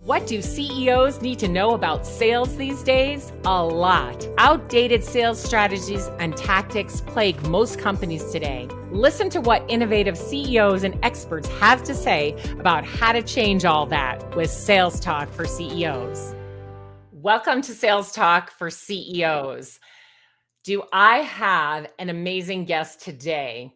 What do CEOs need to know about sales these days? A lot. Outdated sales strategies and tactics plague most companies today. Listen to what innovative CEOs and experts have to say about how to change all that with Sales Talk for CEOs. Welcome to Sales Talk for CEOs. Do I have an amazing guest today?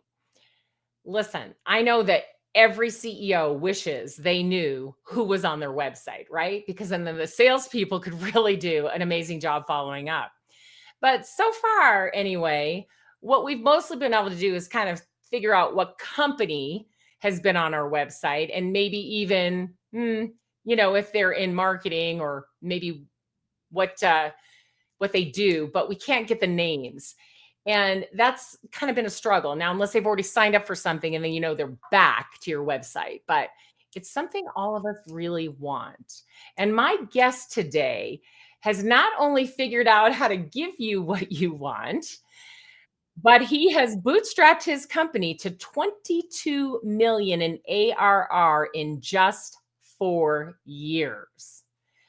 Listen, I know that every CEO wishes they knew who was on their website, right? Because then the salespeople could really do an amazing job following up. But so far, anyway, what we've mostly been able to do is kind of figure out what company has been on our website and maybe even, if they're in marketing or maybe what they do, but we can't get the names. And that's kind of been a struggle. Now, unless they've already signed up for something and then, they're back to your website, but it's something all of us really want. And my guest today has not only figured out how to give you what you want, but he has bootstrapped his company to 22 million in ARR in just 4 years.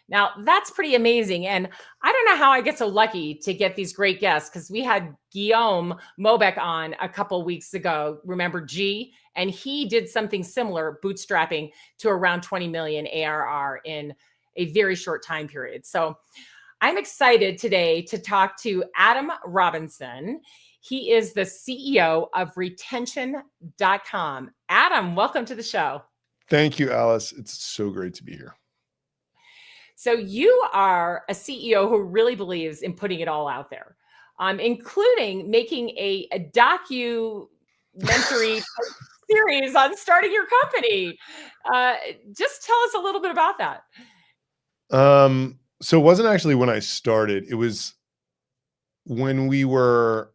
Now, that's pretty amazing. And I don't know how I get so lucky to get these great guests, because we had Guillaume Mobeck on a couple weeks ago. Remember G? And he did something similar, bootstrapping to around 20 million ARR in a very short time period. So I'm excited today to talk to Adam Robinson. He is the CEO of Retention Comm. Adam, welcome to the show. Thank you, Alice. It's so great to be here. So you are a CEO who really believes in putting it all out there, including making a documentary series on starting your company. Just tell us a little bit about that. So it wasn't actually when I started. It was when we were,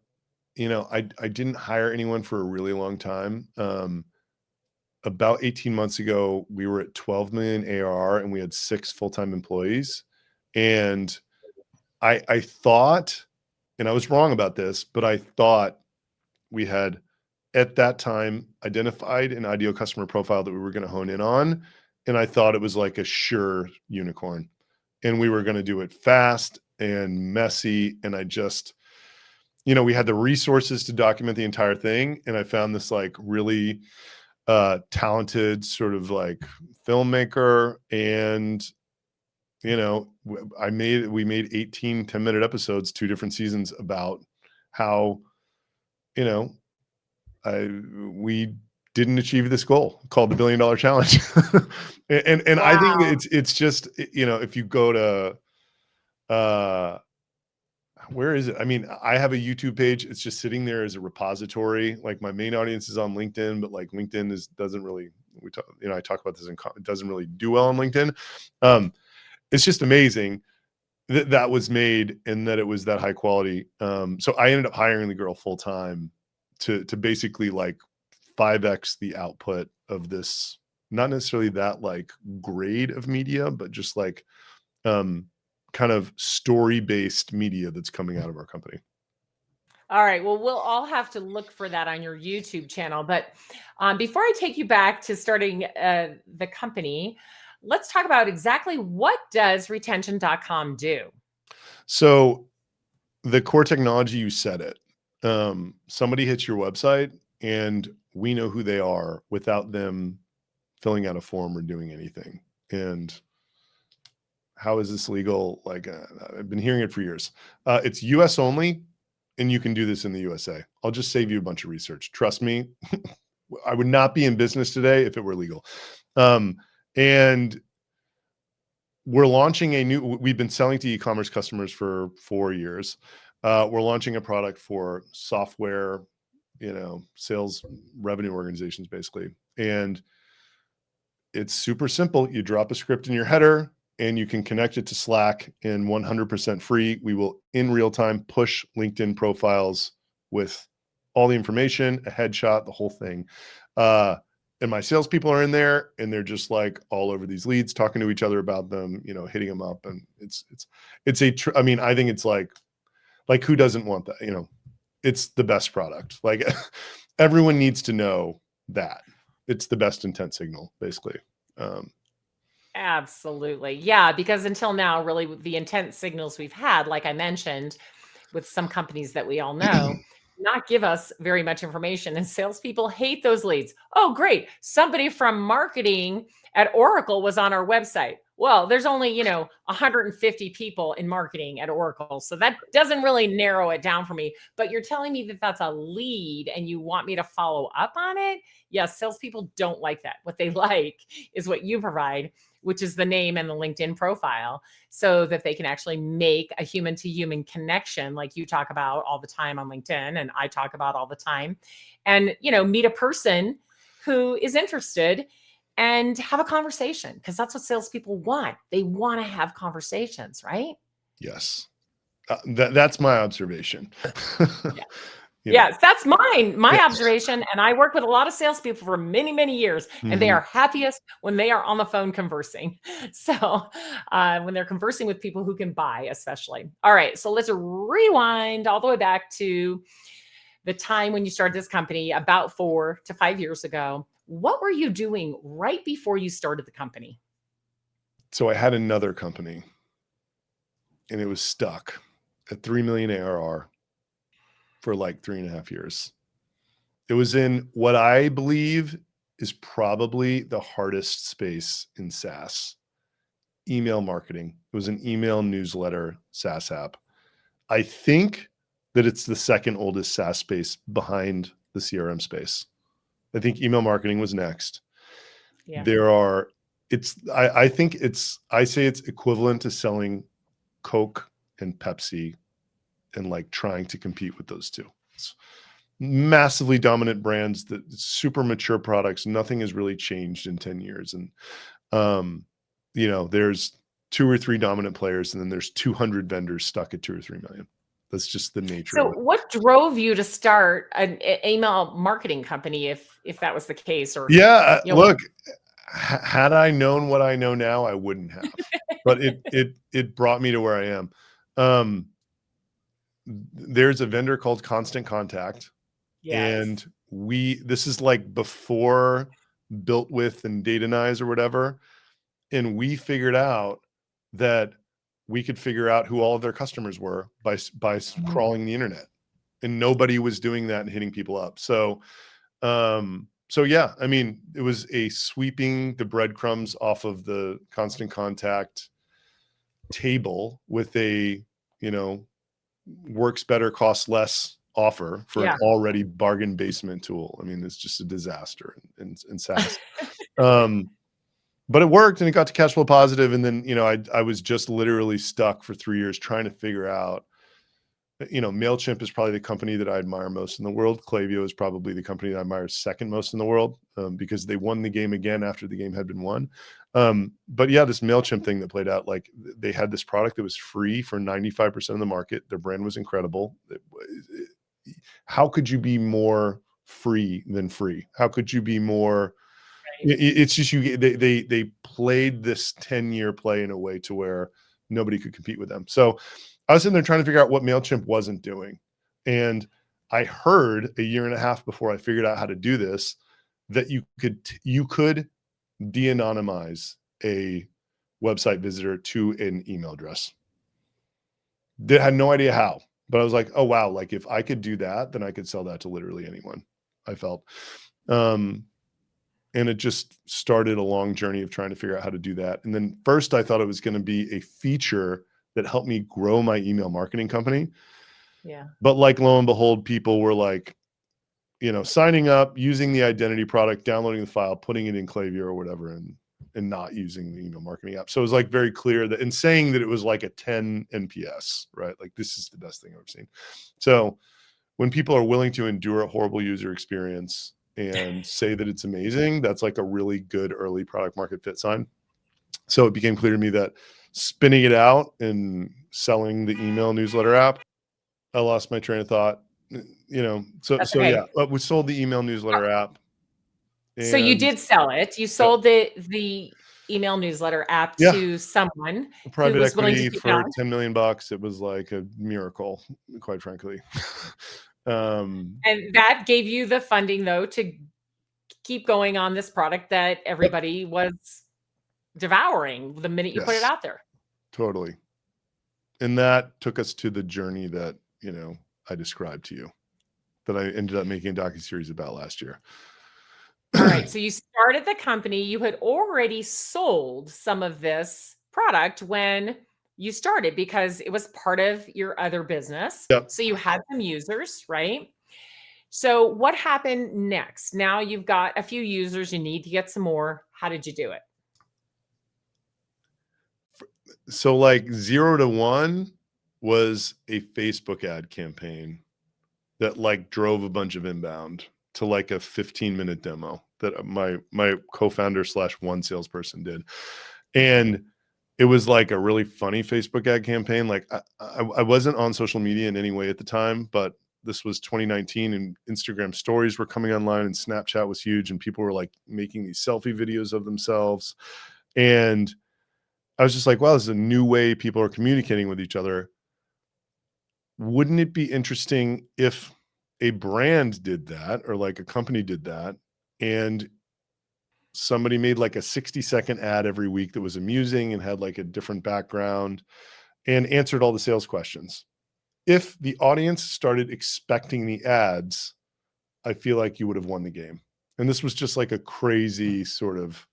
I didn't hire anyone for a really long time. About 18 months ago, we were at 12 million ARR and we had 6 full-time employees. And I thought, and I was wrong about this, but I thought we had at that time identified an ideal customer profile that we were going to hone in on. And I thought it was like a sure unicorn, and we were going to do it fast and messy. And I just, we had the resources to document the entire thing. And I found this like really talented sort of like filmmaker, and we made 18 10-minute episodes, 2 different seasons, about how we didn't achieve this goal called the $1 billion challenge. and wow. I think it's just, if you go to where is it? I mean, I have a YouTube page. It's just sitting there as a repository. Like, my main audience is on LinkedIn, but like LinkedIn doesn't really, I talk about this it doesn't really do well on LinkedIn. It's just amazing that was made and that it was that high quality. So I ended up hiring the girl full time to basically like 5x the output of this, not necessarily that like grade of media, but just like, kind of story-based media that's coming out of our company. All right. Well, we'll all have to look for that on your YouTube channel. But before I take you back to starting the company, let's talk about exactly what does Retention.com do? So the core technology, you said it. Somebody hits your website and we know who they are without them filling out a form or doing anything. And how is this legal? Like, I've been hearing it for years. It's US only, and you can do this in the USA. I'll just save you a bunch of research. Trust me, I would not be in business today if it were legal. And we're launching we've been selling to e-commerce customers for 4 years. We're launching a product for software, sales revenue organizations, basically. And it's super simple. You drop a script in your header, and you can connect it to Slack, and 100% free. We will in real time push LinkedIn profiles with all the information, a headshot, the whole thing. And my salespeople are in there, and they're just like all over these leads, talking to each other about them, hitting them up. And I mean, I think it's like who doesn't want that? It's the best product. Like, everyone needs to know that it's the best intent signal, basically. Absolutely. Yeah, because until now, really the intent signals we've had, like I mentioned, with some companies that we all know, not give us very much information. And salespeople hate those leads. Oh, great. Somebody from marketing at Oracle was on our website. Well, there's only, 150 people in marketing at Oracle. So that doesn't really narrow it down for me. But you're telling me that that's a lead and you want me to follow up on it? Yes, salespeople don't like that. What they like is what you provide, which is the name and the LinkedIn profile, so that they can actually make a human to human connection, like you talk about all the time on LinkedIn and I talk about all the time, and meet a person who is interested and have a conversation, because that's what salespeople want. They want to have conversations, right? Yes. That's my observation. Yeah. You know. Yes, that's mine. My Yeah. observation, and I work with a lot of salespeople for many, many years, and they Mhm. are happiest when they are on the phone conversing. So, when they're conversing with people who can buy, especially. All right, so let's rewind all the way back to the time when you started this company about 4 to 5 years ago. What were you doing right before you started the company? So I had another company and it was stuck at 3 million ARR for like 3.5 years. It was in what I believe is probably the hardest space in SaaS, email marketing. It was an email newsletter SaaS app. I think that it's the second oldest SaaS space behind the CRM space. I think email marketing was next. Yeah. There are, I think I say it's equivalent to selling Coke and Pepsi and like trying to compete with those two. It's massively dominant brands, that super mature products. Nothing has really changed in 10 years. And, there's 2 or 3 dominant players and then there's 200 vendors stuck at 2 or 3 million. That's just the nature So of it. what drove you to start an email marketing company, if that was the case? Or, Yeah, you know, look, had I known what I know now, I wouldn't have. But it brought me to where I am. Um, there's a vendor called Constant Contact, yes. and this is like before Built With and Datanize or whatever, and we figured out that we could figure out who all of their customers were by Mhm. crawling the internet, and nobody was doing that and hitting people up. So yeah, I mean, it was a sweeping the breadcrumbs off of the Constant Contact table with a, you know, works better, costs less offer for an Yeah. already bargain basement tool. I mean, it's just a disaster in SaaS. Um, but it worked and it got to cash flow positive. And then, I was just literally stuck for 3 years trying to figure out, MailChimp is probably the company that I admire most in the world. Klaviyo is probably the company that I admire second most in the world, because they won the game again after the game had been won. But yeah, this MailChimp thing that played out, like they had this product that was free for 95% of the market. Their brand was incredible. How could you be more free than free? How could you be more? Right. It's just they played this 10-year play in a way to where nobody could compete with them. So I was sitting there trying to figure out what MailChimp wasn't doing. And I heard a year and a half before I figured out how to do this that you could de-anonymize a website visitor to an email address. They had no idea how, but I was like, oh wow, like if I could do that, then I could sell that to literally anyone, I felt. And it just started a long journey of trying to figure out how to do that. And then first I thought it was going to be a feature that helped me grow my email marketing company. Yeah. But like lo and behold, people were like, signing up, using the identity product, downloading the file, putting it in Klaviyo or whatever, and not using the email marketing app. So it was like very clear that in saying that it was like a 10 NPS, right? Like this is the best thing I've ever seen. So when people are willing to endure a horrible user experience and say that it's amazing, that's like a really good early product market fit sign. So it became clear to me that spinning it out and selling the email newsletter app, I lost my train of thought. That's So yeah, okay. but we sold the email Uh, newsletter app, So you and did sell it. You yep, sold the email newsletter app yeah, to someone who private was willing to equity keep for going, 10 million bucks. It was like a miracle, quite frankly. um, and that gave you the funding, though, to keep going on this product that yep, everybody was devouring the minute you put it Yes, out there. totally. And that took us to the journey that, I described to you, that I ended up making a docuseries about last year. All right. So you started the company. You had already sold some of this product when you started because it was part of your other business. Yep. So you had some users, right? So what happened next? Now you've got a few users, you need to get some more. How did you do it? So like 0 to 1 was a Facebook ad campaign that like drove a bunch of inbound to like a 15-minute demo that my co-founder / one salesperson did. And it was like a really funny Facebook ad campaign. Like I wasn't on social media in any way at the time, but this was 2019 and Instagram stories were coming online and Snapchat was huge and people were like making these selfie videos of themselves. And I was just like, wow, this is a new way people are communicating with each other. Wouldn't it be interesting if a brand did that or like a company did that and somebody made like a 60-second ad every week that was amusing and had like a different background and answered all the sales questions? If the audience started expecting the ads, I feel like you would have won the game. And this was just like a crazy sort of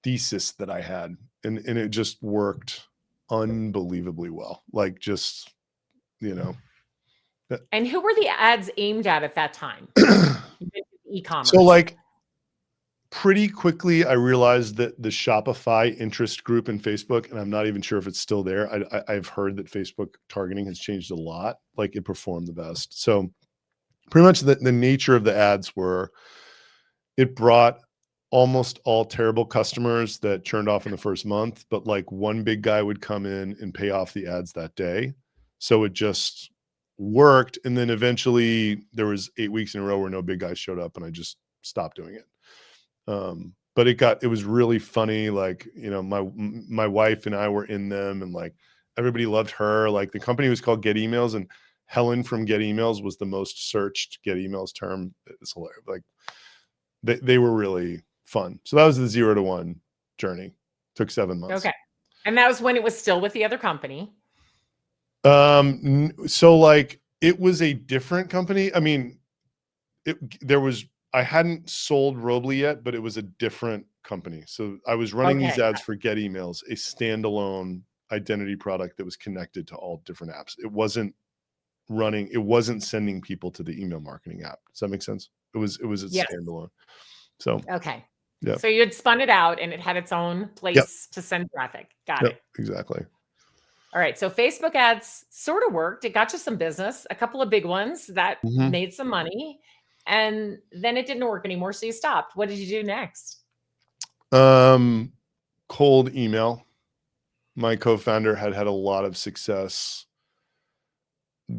thesis that I had. And it just worked unbelievably well. Like just, you know. And who were the ads aimed at that time? E-commerce. So like pretty quickly, I realized that the Shopify interest group in Facebook, and I'm not even sure if it's still there. I've heard that Facebook targeting has changed a lot. Like it performed the best. So pretty much the nature of the ads were, it brought almost all terrible customers that churned off in the first month, but like one big guy would come in and pay off the ads that day. So it just worked. And then eventually there was 8 weeks in a row where no big guys showed up and I just stopped doing it. But it was really funny. Like, my wife and I were in them and like everybody loved her. Like the company was called Get Emails and Helen from Get Emails was the most searched Get Emails term. It's hilarious. Like they were really fun. So that was the 0 to 1 journey. Took 7 months. Okay. And that was when it was still with the other company. So like it was a different company. I mean, I hadn't sold Robly yet, but it was a different company. So I was running these ads for Get Emails, a standalone identity product that was connected to all different apps. It wasn't sending people to the email marketing app. Does that make sense? It was a standalone. So okay. Yeah. So you had spun it out and it had its own place to send traffic. Got it. Exactly. All right. So Facebook ads sort of worked. It got you some business, a couple of big ones that made some money. And then it didn't work anymore. So you stopped. What did you do next? Cold email. My co-founder had a lot of success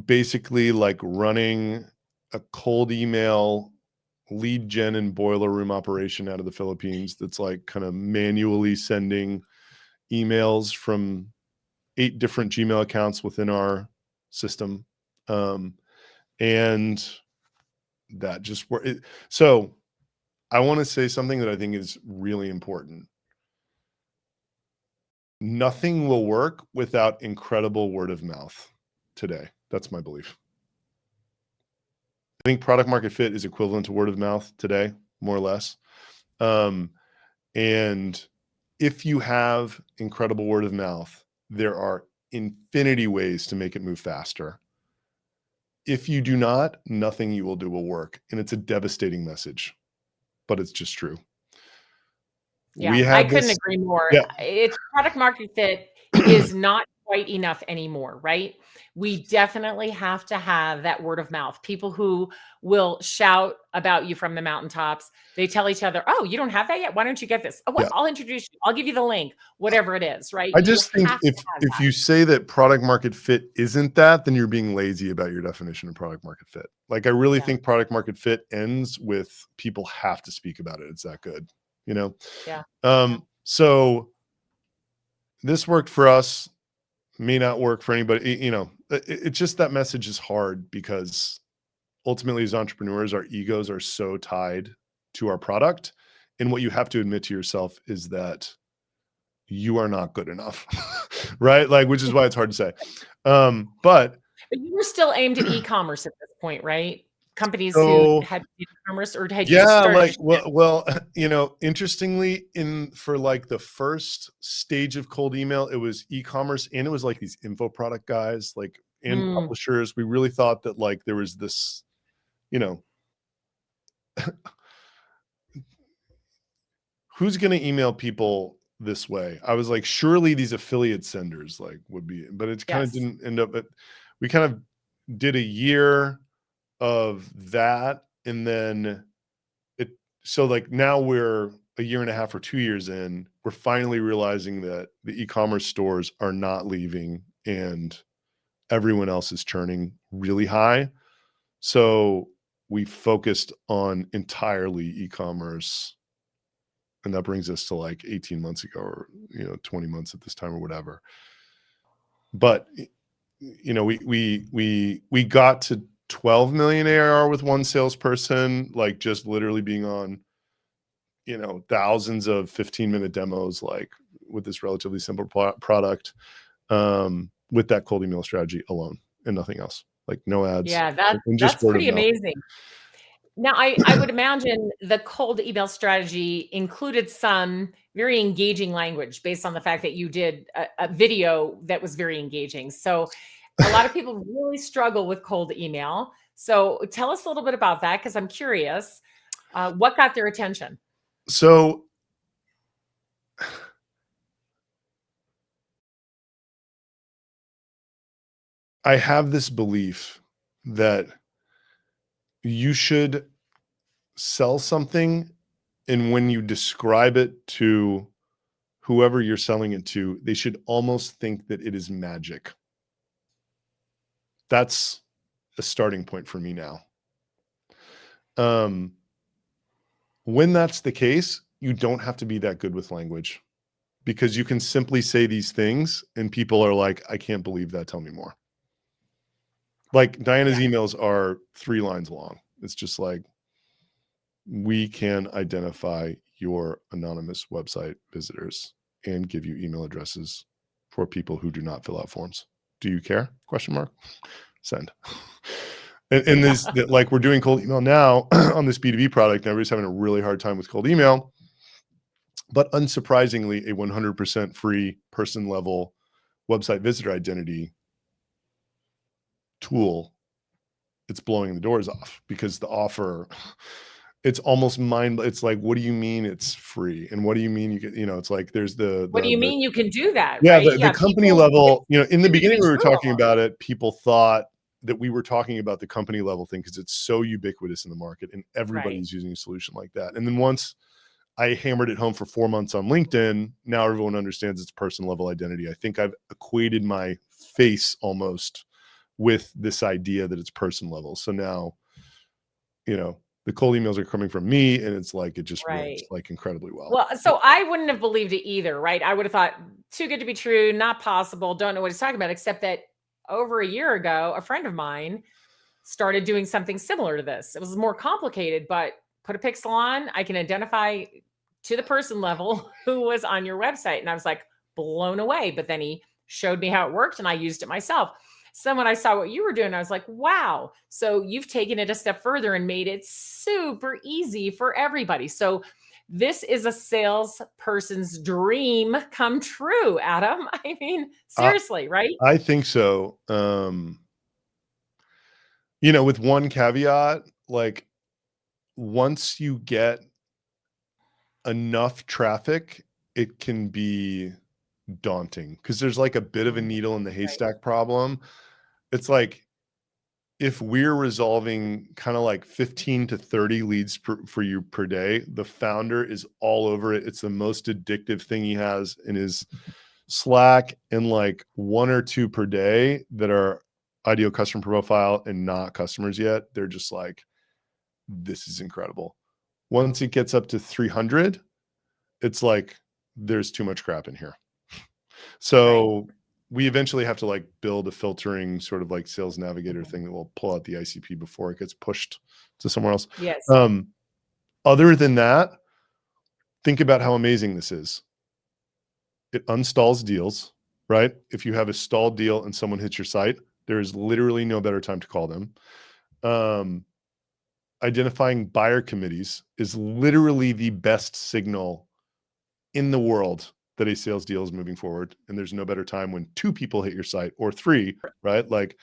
basically like running a cold email lead gen and boiler room operation out of the Philippines that's like kind of manually sending emails from 8 different Gmail accounts within our system. And that just worked. So I want to say something that I think is really important. Nothing will work without incredible word of mouth today. That's my belief. I think product market fit is equivalent to word of mouth today, more or less. And if you have incredible word of mouth, there are infinity ways to make it move faster. If you do not, nothing you will do will work. And it's a devastating message, but it's just true. Yeah, I couldn't agree more. Yeah. It's product market fit is not quite enough anymore, right? We definitely have to have that word of mouth. People who will shout about you from the mountaintops. They tell each other, "Oh, you don't have that yet? Why don't you get this? Oh, well, I'll introduce you. I'll give you the link." Whatever it is, right? I just think if you say that product market fit isn't that, then you're being lazy about your definition of product market fit. Like I really think product market fit ends with people have to speak about it. It's that good, Yeah. So this worked for us, may not work for anybody. It's just that message is hard because ultimately as entrepreneurs, our egos are so tied to our product. And what you have to admit to yourself is that you are not good enough. Right? Like, which is why it's hard to say. But you were still aimed at e-commerce at this point, right? Companies who so had e-commerce, or had you yeah, started like, to shift? well, interestingly, for like the first stage of cold email, it was e-commerce, and it was like these info product guys, like, and Mm, publishers. We really thought that like there was this, you know, who's going to email people this way? I was like, surely these affiliate senders like would be, but it kind of yes. didn't end up. But we kind of did a year of that, and then so like now we're a year and a half or 2 years in, we're finally realizing that the e-commerce stores are not leaving and everyone else is churning really high. So we focused on entirely e-commerce, and that brings us to like 18 months ago, or 20 months at this time or whatever. But we got to 12 million ARR with one salesperson, like just literally being on thousands of 15-minute demos, like with this relatively simple product, with that cold email strategy alone and nothing else, like no ads, Yeah, and just that's word of pretty mouth. amazing. Now, I would imagine the cold email strategy included some very engaging language based on the fact that you did a video that was very engaging. So a lot of people really struggle with cold email. So tell us a little bit about that, because I'm curious, what got their attention? So I have this belief that you should sell something, and when you describe it to whoever you're selling it to, they should almost think that it is magic. That's a starting point for me now. When that's the case, you don't have to be that good with language, because you can simply say these things and people are like, I can't believe that. Tell me more. Like Diana's Yeah. emails are 3 lines long. It's just like, we can identify your anonymous website visitors and give you email addresses for people who do not fill out forms. Do you care? Question mark. Send. And this, that, like, we're doing cold email now on this B2B product, and everybody's having a really hard time with cold email. But unsurprisingly, a 100% free person level website visitor identity tool, it's blowing the doors off, because the offer, it's almost it's like, what do you mean it's free? And what do you mean you get, it's like, there's What do you mean you can do that, yeah, right? the Yeah, company people, level, in the too good to beginning be we were true talking almost. about it, people thought that we were talking about the company level thing because it's so ubiquitous in the market and Right. everybody's using a solution like that. And then once I hammered it home for 4 months on LinkedIn, now everyone understands it's person level identity. I think I've equated my face almost with this idea that it's person level. So now, the cold emails are coming from me, and it's like, it just works Right. like incredibly well. Well, so I wouldn't have believed it either, right? I would have thought too good to be true, not possible, don't know what he's talking about, except that over a year ago, a friend of mine started doing something similar to this. It was more complicated, but put a pixel on, I can identify to the person level who was on your website. And I was like blown away. But then he showed me how it worked and I used it myself. So when I saw what you were doing, I was like, wow. So you've taken it a step further and made it super easy for everybody. So this is a salesperson's dream come true, Adam. I mean, I, seriously, right? I think so. With one caveat, like, once you get enough traffic, it can be daunting, because there's like a bit of a Mm, needle in the right. haystack problem. It's like, if we're resolving kind of like 15 to 30 leads for you per day, the founder is all over it. It's the most addictive thing he has in his Slack, and like 1 or 2 per day that are ideal customer profile and not customers yet. They're just like, this is incredible. Once it gets up to 300, it's like, there's too much crap in here. Right. So we eventually have to like build a filtering sort of like sales navigator thing that will pull out the ICP before it gets pushed to somewhere else. Yes. Other than that, think about how amazing this is. it unstalls deals, right? If you have a stalled deal and someone hits your site, there is literally no better time to call them. Identifying buyer committees is literally the best signal in the world that a sales deal is moving forward. And there's no better time when 2 people hit your site or 3, right? Like,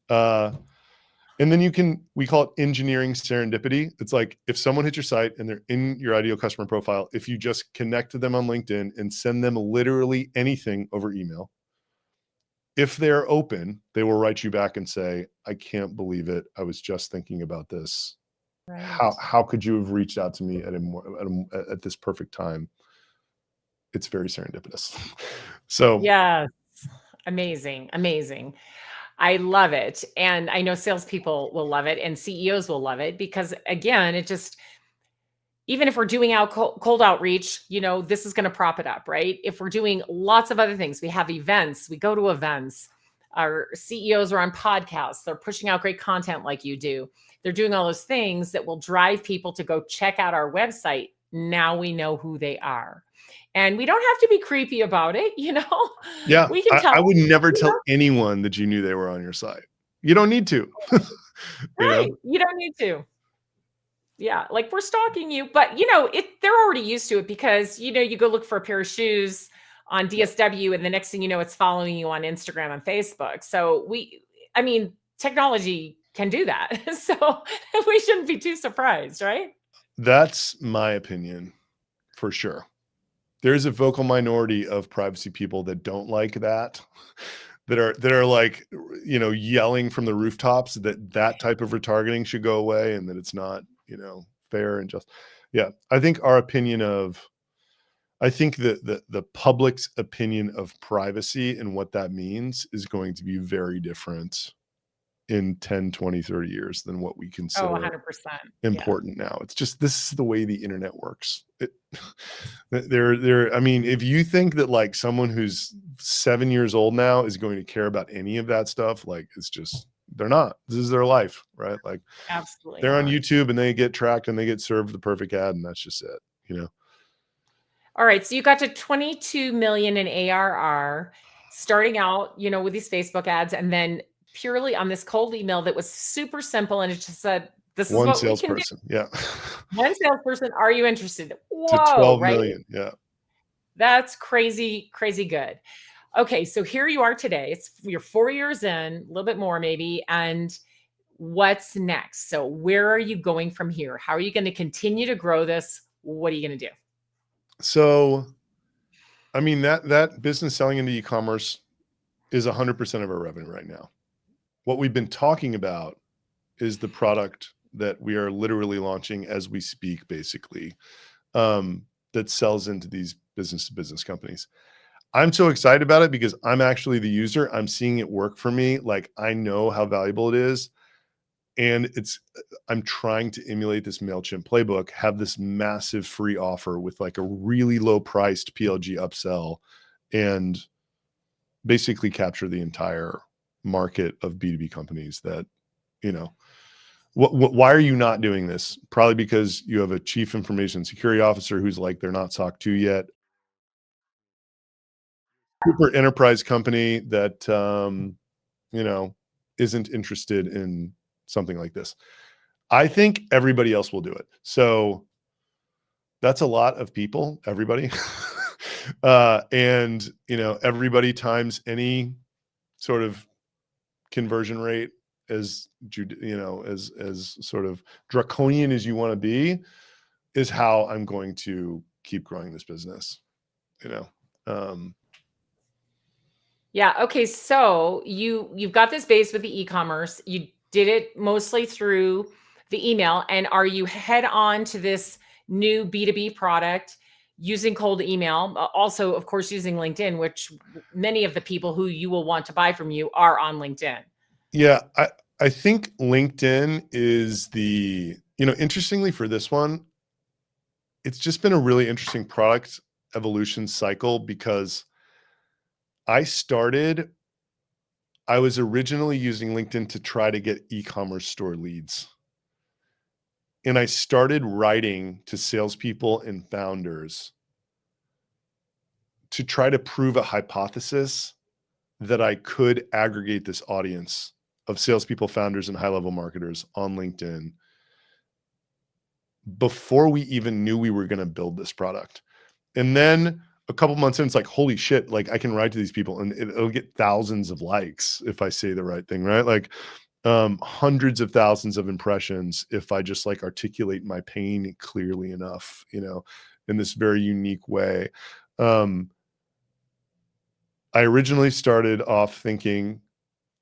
and then we call it engineering serendipity. It's like if someone hits your site and they're in your ideal customer profile, if you just connect to them on LinkedIn and send them literally anything over email, if they're open, they will write you back and say, I can't believe it. I was just thinking about this. Right. How could you have reached out to me at this perfect time? It's very serendipitous. So Yes. Amazing. Amazing. I love it. And I know salespeople will love it and CEOs will love it because, again, it just, even if we're doing out cold outreach, this is going to prop it up, right? If we're doing lots of other things, we have events, we go to events, our CEOs are on podcasts, they're pushing out great content like you do. They're doing all those things that will drive people to go check out our website. Now we know who they are. And we don't have to be creepy about it, yeah, We can tell. I would never tell anyone that you knew they were on your site. You don't need to. Right. You don't need to. Yeah, like we're stalking you, but they're already used to it because you go look for a pair of shoes on DSW and the next thing you know it's following you on Instagram and Facebook. So technology can do that. So we shouldn't be too surprised, right? That's my opinion for sure. There's a vocal minority of privacy people that don't like that. That are like, yelling from the rooftops that type of retargeting should go away and that it's not, fair and just. Yeah, I think the public's opinion of privacy and what that means is going to be very different in 10, 20, 30 years than what we Oh, consider 100%. important now. It's just, this is the way the internet works. If you think that like someone who's 7 years old now is going to care about any of that stuff, like it's just, they're not. This is their life, right? Like Absolutely they're on not. YouTube and they get tracked and they get served the perfect ad and that's just it, All right, so you got to 22 million in ARR, starting out, with these Facebook ads, and then purely on this cold email that was super simple, and it just said, "This is One what we can do." salesperson. Yeah. One salesperson, are you interested? To Whoa, 12 right? million. Yeah. That's crazy, crazy good. Okay, so here you are today. You're 4 years in, a little bit more maybe, and what's next? So where are you going from here? How are you going to continue to grow this? What are you going to do? So, that business selling into e-commerce is 100% of our revenue right now. What we've been talking about is the product that we are literally launching as we speak, basically, that sells into these business-to-business companies. I'm so excited about it because I'm actually the user. I'm seeing it work for me. Like I know how valuable it is. And I'm trying to emulate this MailChimp playbook, have this massive free offer with like a really low priced PLG upsell and basically capture the entire market of B2B companies that, why are you not doing this? Probably because you have a chief information security officer who's like, they're not SOC 2 yet. Super enterprise company that, isn't interested in something like this. I think everybody else will do it. So that's a lot of people, everybody. And, everybody times any sort of conversion rate as sort of draconian as you want to be is how I'm going to keep growing this business, Yeah. Okay. So you've got this base with the e-commerce. You did it mostly through the email. And are you head on to this new B2B product using cold email? Also, of course, using LinkedIn, which many of the people who you will want to buy from you are on LinkedIn. Yeah. I think LinkedIn is interestingly for this one, it's just been a really interesting product evolution cycle because I was originally using LinkedIn to try to get e-commerce store leads. And I started writing to salespeople and founders to try to prove a hypothesis that I could aggregate this audience of salespeople, founders, and high-level marketers on LinkedIn before we even knew we were going to build this product. And then a couple months in, it's like, holy shit, like I can write to these people and it'll get thousands of likes if I say the right thing, right? Like hundreds of thousands of impressions if I just like articulate my pain clearly enough, you know, in this very unique way. I originally started off thinking,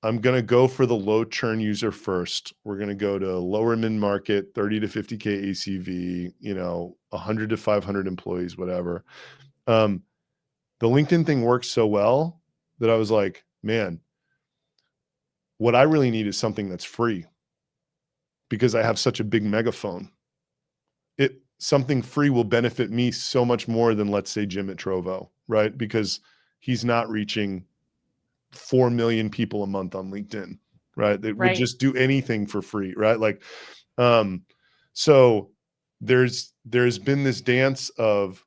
I'm going to go for the low churn user first. We're going to go to lower mid market, 30 to 50K ACV, you know, 100 to 500 employees, whatever. The LinkedIn thing works so well that I was like, man, what I really need is something that's free because I have such a big megaphone. Something free will benefit me so much more than, let's say, Jim at Trovo, right? Because he's not reaching 4 million people a month on LinkedIn, right? They would just do anything for free, right? Like, so there's been this dance of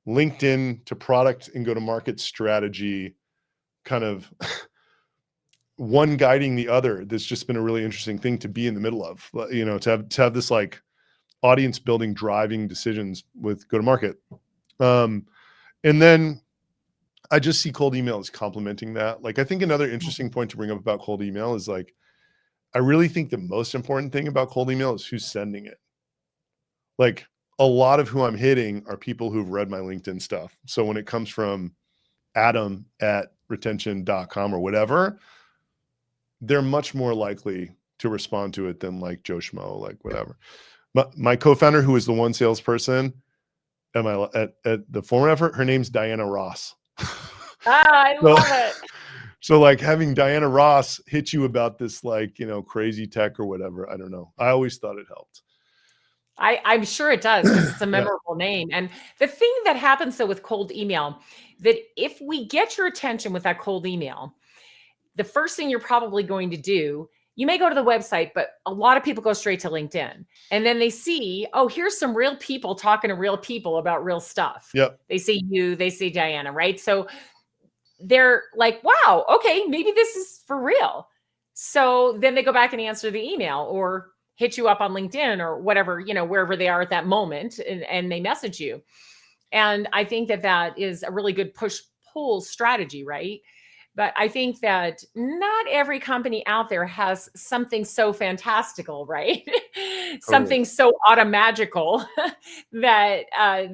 LinkedIn to product and go to market strategy, kind of one guiding the other. That's just been a really interesting thing to be in the middle of, you know, to have this like audience building, driving decisions with go to market. And then I just see cold email as complementing that. Like, I think another interesting point to bring up about cold email is like, I really think the most important thing about cold email is who's sending it. Like, a lot of who I'm hitting are people who've read my LinkedIn stuff. So when it comes from Adam at retention.com or whatever, they're much more likely to respond to it than like Joe Schmo, like whatever. My co-founder, who is the one salesperson at the former effort, her name's Diana Ross. I love it. So like having Diana Ross hit you about this, like, you know, crazy tech or whatever, I don't know. I always thought it helped. I'm sure it does because it's a memorable name. And the thing that happens though with cold email, that if we get your attention with that cold email, the first thing you're probably going to do, you may go to the website, but a lot of people go straight to LinkedIn. And then they see, oh, here's some real people talking to real people about real stuff. Yep. They see you, they see Diana, right? So they're like, wow, okay, maybe this is for real. So then they go back and answer the email or hit you up on LinkedIn or whatever, you know, wherever they are at that moment, and they message you. And I think that that is a really good push-pull strategy, right? But I think that not every company out there has something so fantastical, right? Something so automagical that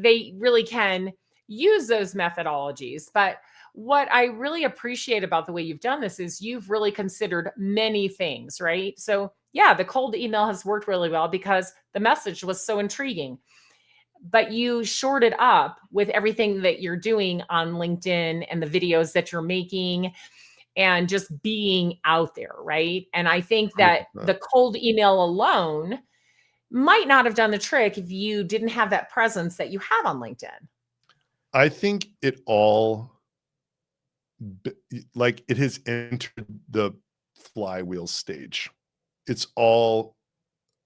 they really can use those methodologies. But what I really appreciate about the way you've done this is you've really considered many things, right? So yeah, the cold email has worked really well because the message was so intriguing. But you shored it up with everything that you're doing on LinkedIn and the videos that you're making and just being out there, right? And I think that the cold email alone might not have done the trick if you didn't have that presence that you have on LinkedIn. I think it all, like, it has entered the flywheel stage. It's all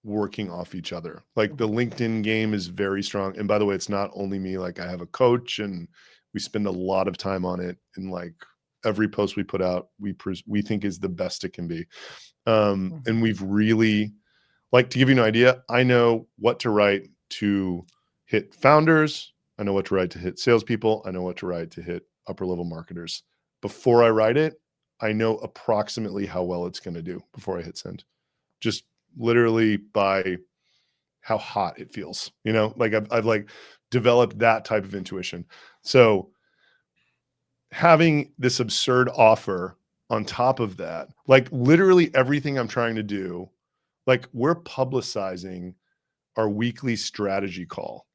working off each other. Like, the LinkedIn game is very strong. And by the way, it's not only me. Like, I have a coach and we spend a lot of time on it. And like every post we put out, we think is the best it can be. And we've really, like, to give you an idea, I know what to write to hit founders. I know what to write to hit salespeople. I know what to write to hit upper level marketers. Before I write it, I know approximately how well it's going to do before I hit send. Just literally by how hot it feels, you know, like I've like developed that type of intuition. So having this absurd offer on top of that, like literally everything I'm trying to do, like we're publicizing our weekly strategy call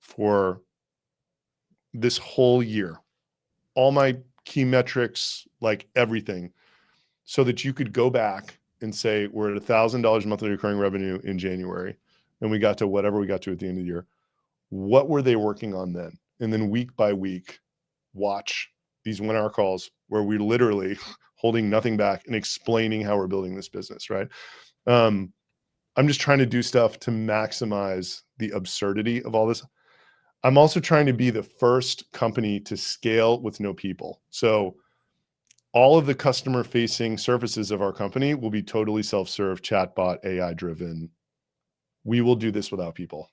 for this whole year, all my key metrics, like everything, so that you could go back and say, we're at $1,000 monthly recurring revenue in January, and we got to whatever we got to at the end of the year. What were they working on then? And then week by week, watch these 1 hour calls where we're literally holding nothing back and explaining how we're building this business, right? I'm just trying to do stuff to maximize the absurdity of all this. I'm also trying to be the first company to scale with no people. So all of the customer facing surfaces of our company will be totally self-serve, chatbot, AI driven. We will do this without people.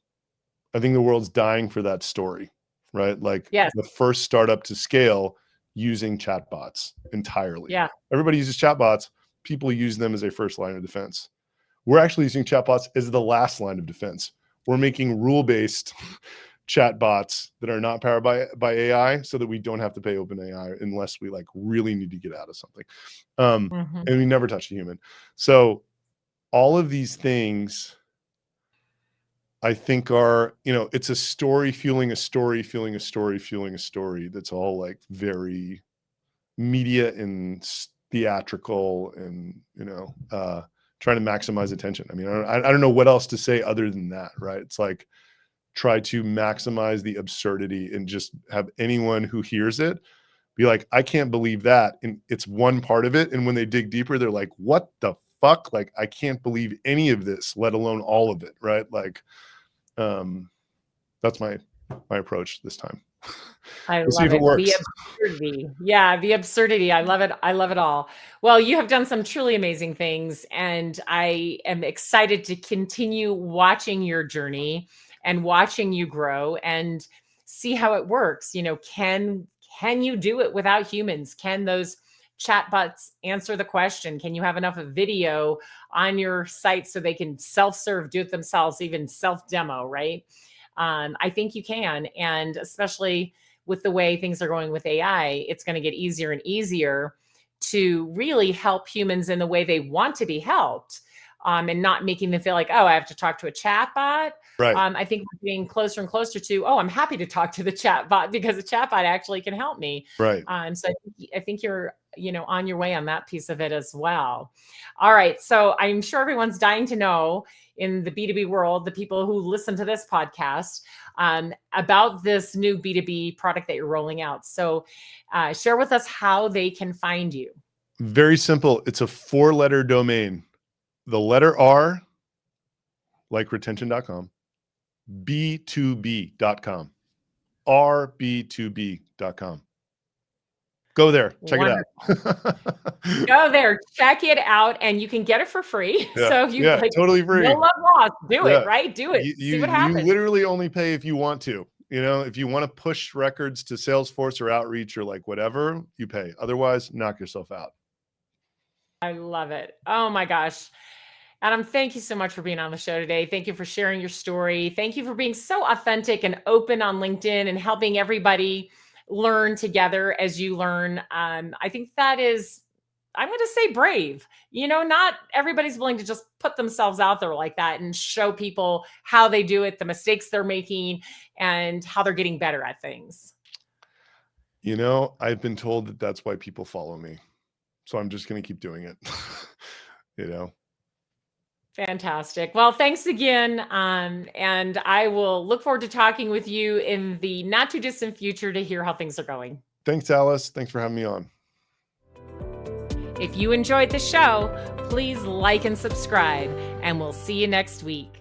I think the world's dying for that story, right? Like Yes. the first startup to scale using chatbots entirely. Yeah. Everybody uses chatbots. People use them as a first line of defense. We're actually using chatbots as the last line of defense. We're making rule-based chatbots that are not powered by AI so that we don't have to pay OpenAI unless we like really need to get out of something. And we never touch a human. So all of these things I think are, it's a story fueling a story, fueling a story, fueling a story. That's all like very media and theatrical and, trying to maximize attention. I mean, I don't know what else to say other than that, right? It's like, try to maximize the absurdity and just have anyone who hears it be like, I can't believe that. And it's one part of it. And when they dig deeper, they're like, what the fuck? Like, I can't believe any of this, let alone all of it. Right. Like, that's my approach this time. I We'll see love if it it. works. The absurdity. Yeah, the absurdity. I love it. I love it all. Well, you have done some truly amazing things, and I am excited to continue watching your journey and watching you grow and see how it works. Can you do it without humans? Can those chatbots answer the question? Can you have enough of video on your site so they can self-serve, do it themselves, even self-demo, right? I think you can. And especially with the way things are going with AI, it's going to get easier and easier to really help humans in the way they want to be helped, and not making them feel like, oh, I have to talk to a chatbot. Right. I think we're getting closer and closer to, oh, I'm happy to talk to the chatbot because the chatbot actually can help me. Right. So I think you're, on your way on that piece of it as well. All right. So I'm sure everyone's dying to know in the B2B world, the people who listen to this podcast, about this new B2B product that you're rolling out. So share with us how they can find you. Very simple. It's a 4-letter domain. The letter R, like retention.com, B2B.com, RB2B.com. Go there, check it out. Go there, check it out, and you can get it for free. Yeah, So you yeah, totally free. No love lost. Do it, right? Do it. See what happens. You literally only pay if you want to. If you want to push records to Salesforce or Outreach or like whatever, you pay. Otherwise, knock yourself out. I love it. Oh my gosh. Adam, thank you so much for being on the show today. Thank you for sharing your story. Thank you for being so authentic and open on LinkedIn and helping everybody learn together as you learn. I think that is, I'm going to say, brave. Not everybody's willing to just put themselves out there like that and show people how they do it, the mistakes they're making, and how they're getting better at things. I've been told that that's why people follow me. So I'm just going to keep doing it. Fantastic. Well, thanks again. And I will look forward to talking with you in the not too distant future to hear how things are going. Thanks, Alice. Thanks for having me on. If you enjoyed the show, please like and subscribe, and we'll see you next week.